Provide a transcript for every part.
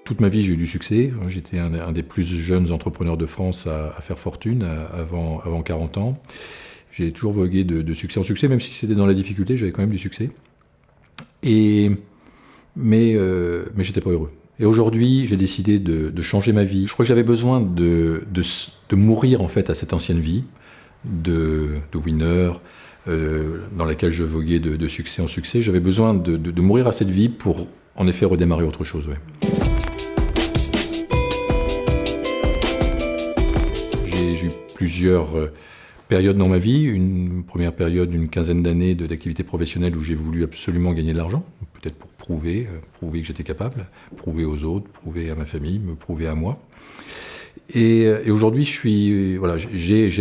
Toute ma vie, j'ai eu du succès. J'étais un des plus jeunes entrepreneurs de France à faire fortune avant 40 ans. J'ai toujours vogué de succès en succès, même si c'était dans la difficulté, j'avais quand même du succès. Mais j'étais pas heureux. Et aujourd'hui, j'ai décidé de changer ma vie. Je crois que j'avais besoin de mourir en fait à cette ancienne vie de winner, dans laquelle je voguais de succès en succès. J'avais besoin de mourir à cette vie pour en effet redémarrer autre chose. Ouais. J'ai eu plusieurs périodes dans ma vie. Une première période d'une quinzaine d'années d'activité professionnelle où j'ai voulu absolument gagner de l'argent, peut-être pour prouver que j'étais capable, prouver aux autres, prouver à ma famille, me prouver à moi. Et aujourd'hui, j'ai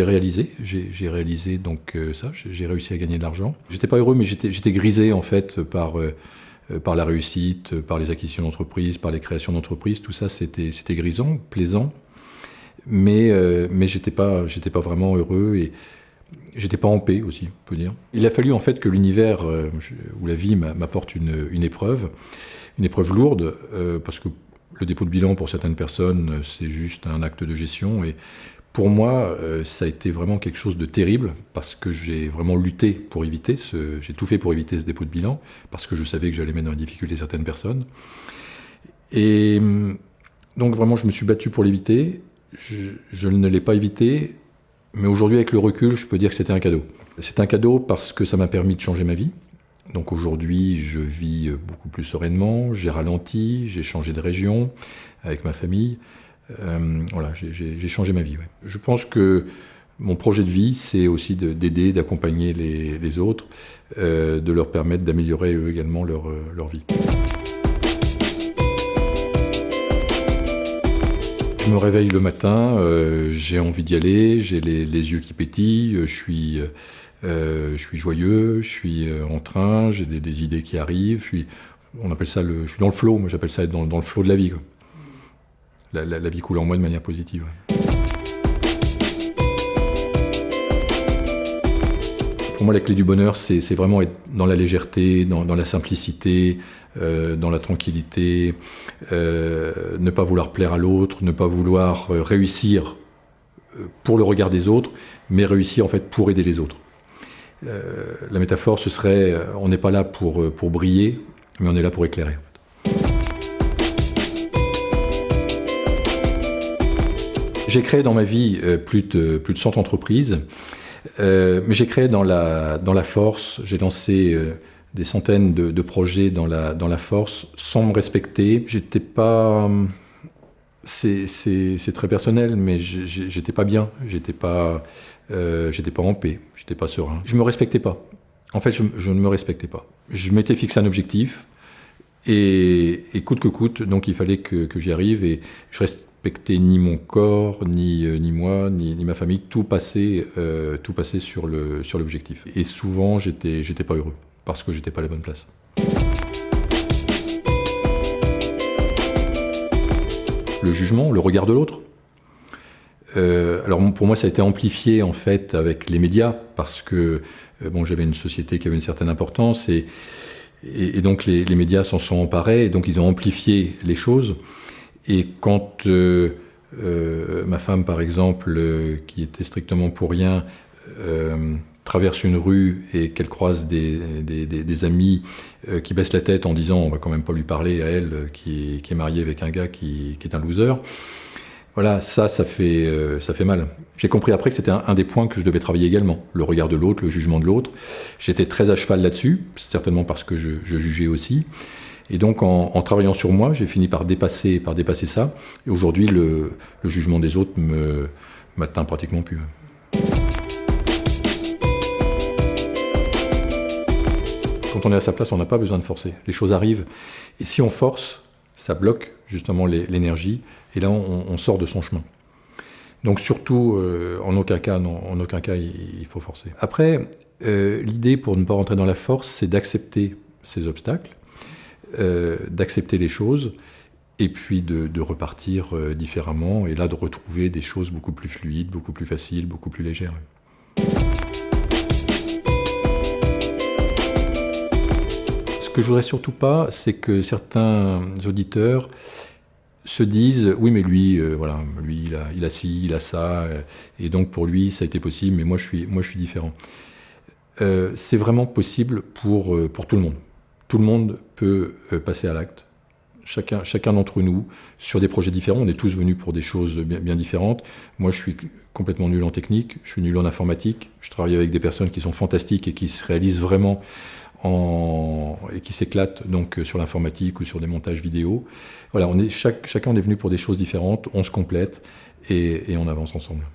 réalisé donc ça. J'ai réussi à gagner de l'argent. J'étais pas heureux, mais j'étais grisé en fait par la réussite, par les acquisitions d'entreprises, par les créations d'entreprises. Tout ça, c'était grisant, plaisant. Mais j'étais pas vraiment heureux et j'étais pas en paix aussi, on peut dire. Il a fallu en fait que l'univers ou la vie m'apporte une épreuve lourde, parce que le dépôt de bilan pour certaines personnes, c'est juste un acte de gestion. Et pour moi, ça a été vraiment quelque chose de terrible parce que j'ai vraiment lutté pour éviter j'ai tout fait pour éviter ce dépôt de bilan parce que je savais que j'allais mettre en difficulté certaines personnes. Et donc vraiment, je me suis battu pour l'éviter. Je ne l'ai pas évité, mais aujourd'hui, avec le recul, je peux dire que c'était un cadeau. C'est un cadeau parce que ça m'a permis de changer ma vie. Donc aujourd'hui, je vis beaucoup plus sereinement, j'ai ralenti, j'ai changé de région avec ma famille. J'ai changé ma vie. Ouais. Je pense que mon projet de vie, c'est aussi d'aider, d'accompagner les autres, de leur permettre d'améliorer eux également leur vie. Je me réveille le matin, j'ai envie d'y aller, j'ai les yeux qui pétillent, je suis joyeux, je suis en train, j'ai des idées qui arrivent, on appelle ça je suis dans le flow, moi j'appelle ça être dans le flow de la vie. Quoi. La vie coule en moi de manière positive. Ouais. Pour moi, la clé du bonheur, c'est vraiment être dans la légèreté, dans la simplicité, dans la tranquillité, ne pas vouloir plaire à l'autre, ne pas vouloir réussir pour le regard des autres, mais réussir en fait pour aider les autres. La métaphore, ce serait, on n'est pas là pour briller, mais on est là pour éclairer. En fait. J'ai créé dans ma vie plus de 100 entreprises. Mais j'ai créé dans la force, j'ai lancé des centaines de projets dans la force sans me respecter. J'étais pas, c'est très personnel, mais j'étais pas bien, j'étais pas en paix, j'étais pas serein. Je me respectais pas. En fait, je ne me respectais pas. Je m'étais fixé un objectif et coûte que coûte, donc il fallait que j'y arrive et je respectais ni mon corps, ni moi, ni ma famille, tout passait sur l'objectif. Et souvent, j'étais pas heureux, parce que j'étais pas à la bonne place. Le jugement, le regard de l'autre. Alors pour moi, ça a été amplifié en fait avec les médias, parce que j'avais une société qui avait une certaine importance, et donc les médias s'en sont emparés, et donc ils ont amplifié les choses. Et quand ma femme, par exemple, qui était strictement pour rien, traverse une rue et qu'elle croise des amis qui baissent la tête en disant « on va quand même pas lui parler à elle qui est mariée avec un gars qui est un loser », voilà, ça fait mal. J'ai compris après que c'était un des points que je devais travailler également, le regard de l'autre, le jugement de l'autre. J'étais très à cheval là-dessus, certainement parce que je jugeais aussi. Et donc, en travaillant sur moi, j'ai fini par dépasser ça. Et aujourd'hui, le jugement des autres m'atteint pratiquement plus. Quand on est à sa place, on n'a pas besoin de forcer. Les choses arrivent. Et si on force, ça bloque justement l'énergie. Et là, on sort de son chemin. Donc surtout, en aucun cas, il faut forcer. Après, l'idée pour ne pas rentrer dans la force, c'est d'accepter ces obstacles. D'accepter les choses et puis de repartir différemment et là de retrouver des choses beaucoup plus fluides, beaucoup plus faciles, beaucoup plus légères. Ce que je voudrais surtout pas, c'est que certains auditeurs se disent oui mais lui voilà, lui il a ci, il a ça, et donc pour lui ça a été possible, mais moi je suis différent. C'est vraiment possible pour tout le monde. Tout le monde peut passer à l'acte. Chacun d'entre nous, sur des projets différents, on est tous venus pour des choses bien différentes. Moi, je suis complètement nul en technique, je suis nul en informatique. Je travaille avec des personnes qui sont fantastiques et qui se réalisent vraiment et qui s'éclatent donc sur l'informatique ou sur des montages vidéo. Voilà, chacun est venu pour des choses différentes, on se complète et on avance ensemble.